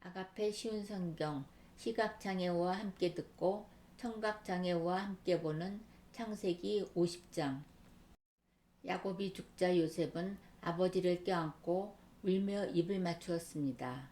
아가페 쉬운 성경 시각장애우와 함께 듣고 청각장애우와 함께 보는 창세기 50장. 야곱이 죽자 요셉은 아버지를 껴안고 울며 입을 맞추었습니다.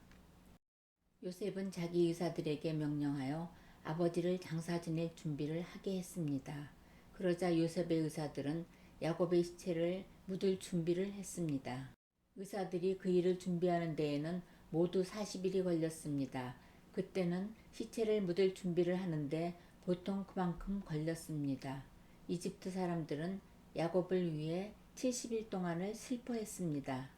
요셉은 자기 의사들에게 명령하여 아버지를 장사 지낼 준비를 하게 했습니다. 그러자 요셉의 의사들은 야곱의 시체를 묻을 준비를 했습니다. 의사들이 그 일을 준비하는 데에는 모두 40일이 걸렸습니다. 그때는 시체를 묻을 준비를 하는데 보통 그만큼 걸렸습니다. 이집트 사람들은 야곱을 위해 70일 동안을 슬퍼했습니다.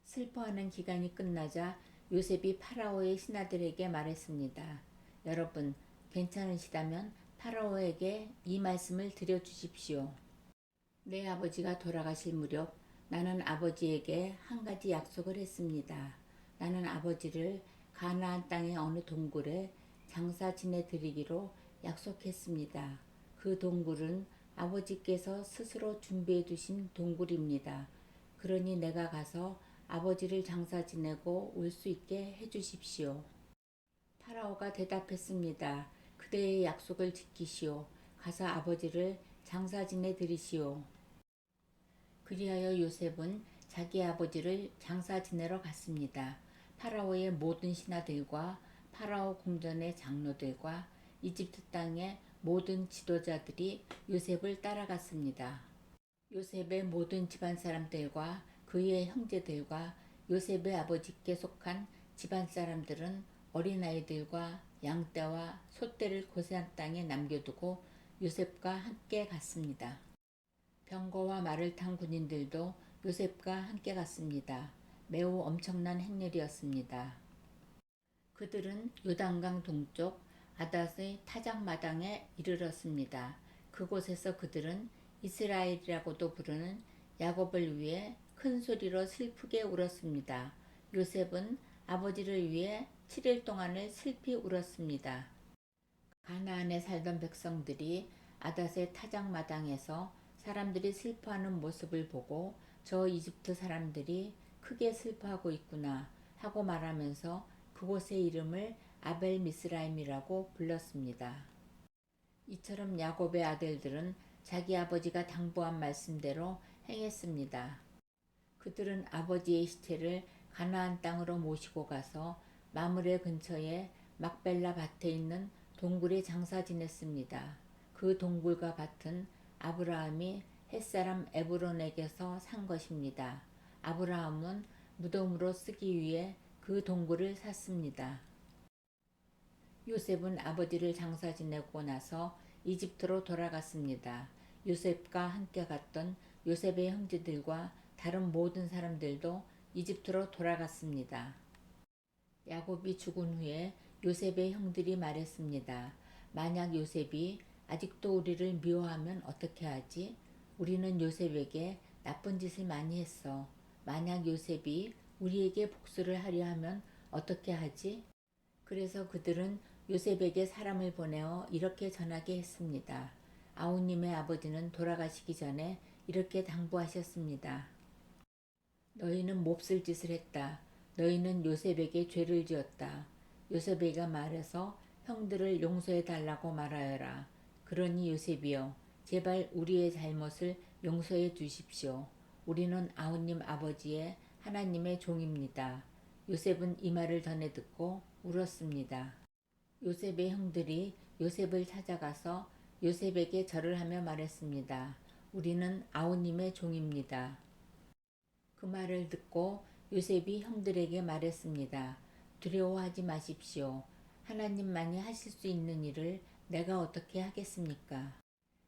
슬퍼하는 기간이 끝나자 요셉이 파라오의 신하들에게 말했습니다. 여러분, 괜찮으시다면 파라오에게 이 말씀을 드려주십시오. 내 아버지가 돌아가실 무렵 나는 아버지에게 한 가지 약속을 했습니다. 나는 아버지를 가나안 땅의 어느 동굴에 장사 지내드리기로 약속했습니다. 그 동굴은 아버지께서 스스로 준비해 두신 동굴입니다. 그러니 내가 가서 아버지를 장사 지내고 올 수 있게 해주십시오. 파라오가 대답했습니다. 그대의 약속을 지키시오. 가서 아버지를 장사 지내드리시오. 그리하여 요셉은 자기 아버지를 장사 지내러 갔습니다. 파라오의 모든 신하들과 파라오 궁전의 장로들과 이집트 땅의 모든 지도자들이 요셉을 따라갔습니다. 요셉의 모든 집안 사람들과 그의 형제들과 요셉의 아버지께 속한 집안 사람들은 어린아이들과 양떼와 소떼를 고센 땅에 남겨두고 요셉과 함께 갔습니다. 병거와 말을 탄 군인들도 요셉과 함께 갔습니다. 매우 엄청난 행렬이었습니다. 그들은 요단강 동쪽 아닷의 타작마당에 이르렀습니다. 그곳에서 그들은 이스라엘이라고도 부르는 야곱을 위해 큰 소리로 슬프게 울었습니다. 요셉은 아버지를 위해 7일 동안을 슬피 울었습니다. 가나안에 살던 백성들이 아닷의 타작마당에서 사람들이 슬퍼하는 모습을 보고 저 이집트 사람들이 크게 슬퍼하고 있구나 하고 말하면서 그곳의 이름을 아벨 미스라임이라고 불렀습니다. 이처럼 야곱의 아들들은 자기 아버지가 당부한 말씀대로 행했습니다. 그들은 아버지의 시체를 가나안 땅으로 모시고 가서 마므레 근처에 막벨라 밭에 있는 동굴에 장사 지냈습니다. 그 동굴과 밭은 아브라함이 햇사람 에브론에게서 산 것입니다. 아브라함은 무덤으로 쓰기 위해 그 동굴을 샀습니다. 요셉은 아버지를 장사 지내고 나서 이집트로 돌아갔습니다. 요셉과 함께 갔던 요셉의 형제들과 다른 모든 사람들도 이집트로 돌아갔습니다. 야곱이 죽은 후에 요셉의 형들이 말했습니다. 만약 요셉이 아직도 우리를 미워하면 어떻게 하지? 우리는 요셉에게 나쁜 짓을 많이 했어. 만약 요셉이 우리에게 복수를 하려 하면 어떻게 하지? 그래서 그들은 요셉에게 사람을 보내어 이렇게 전하게 했습니다. 아우님의 아버지는 돌아가시기 전에 이렇게 당부하셨습니다. 너희는 몹쓸 짓을 했다. 너희는 요셉에게 죄를 지었다. 요셉에게 말해서 형들을 용서해 달라고 말하여라. 그러니 요셉이여, 제발 우리의 잘못을 용서해 주십시오. 우리는 아우님 아버지의 하나님의 종입니다. 요셉은 이 말을 전해 듣고 울었습니다. 요셉의 형들이 요셉을 찾아가서 요셉에게 절을 하며 말했습니다. 우리는 아우님의 종입니다. 그 말을 듣고 요셉이 형들에게 말했습니다. 두려워하지 마십시오. 하나님만이 하실 수 있는 일을 내가 어떻게 하겠습니까?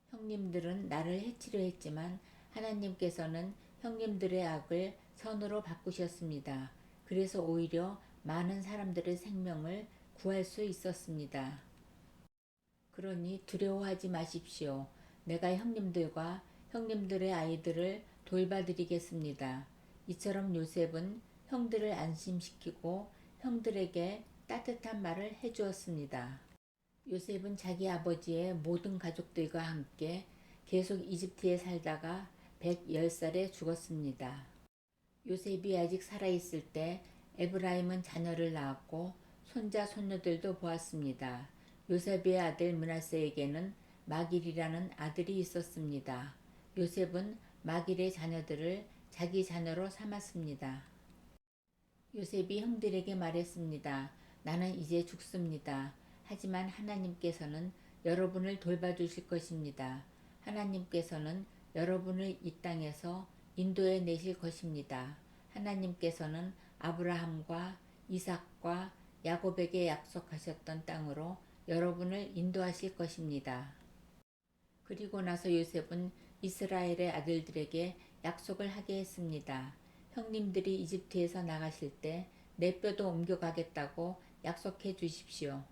형님들은 나를 해치려 했지만 하나님께서는 형님들의 악을 선으로 바꾸셨습니다. 그래서 오히려 많은 사람들의 생명을 구할 수 있었습니다. 그러니 두려워하지 마십시오. 내가 형님들과 형님들의 아이들을 돌봐드리겠습니다. 이처럼 요셉은 형들을 안심시키고 형들에게 따뜻한 말을 해주었습니다. 요셉은 자기 아버지의 모든 가족들과 함께 계속 이집트에 살다가 110살에 죽었습니다. 요셉이 아직 살아있을 때 에브라임은 자녀를 낳았고 손자 손녀들도 보았습니다. 요셉의 아들 므낫세에게는 마길이라는 아들이 있었습니다. 요셉은 마길의 자녀들을 자기 자녀로 삼았습니다. 요셉이 형들에게 말했습니다. 나는 이제 죽습니다. 하지만 하나님께서는 여러분을 돌봐주실 것입니다. 하나님께서는 여러분을 이 땅에서 인도해 내실 것입니다. 하나님께서는 아브라함과 이삭과 야곱에게 약속하셨던 땅으로 여러분을 인도하실 것입니다. 그리고 나서 요셉은 이스라엘의 아들들에게 약속을 하게 했습니다. 형님들이 이집트에서 나가실 때 내 뼈도 옮겨가겠다고 약속해 주십시오.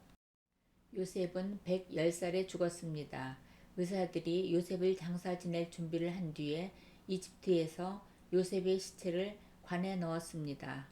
요셉은 110살에 죽었습니다. 의사들이 요셉을 장사 지낼 준비를 한 뒤에 이집트에서 요셉의 시체를 관에 넣었습니다.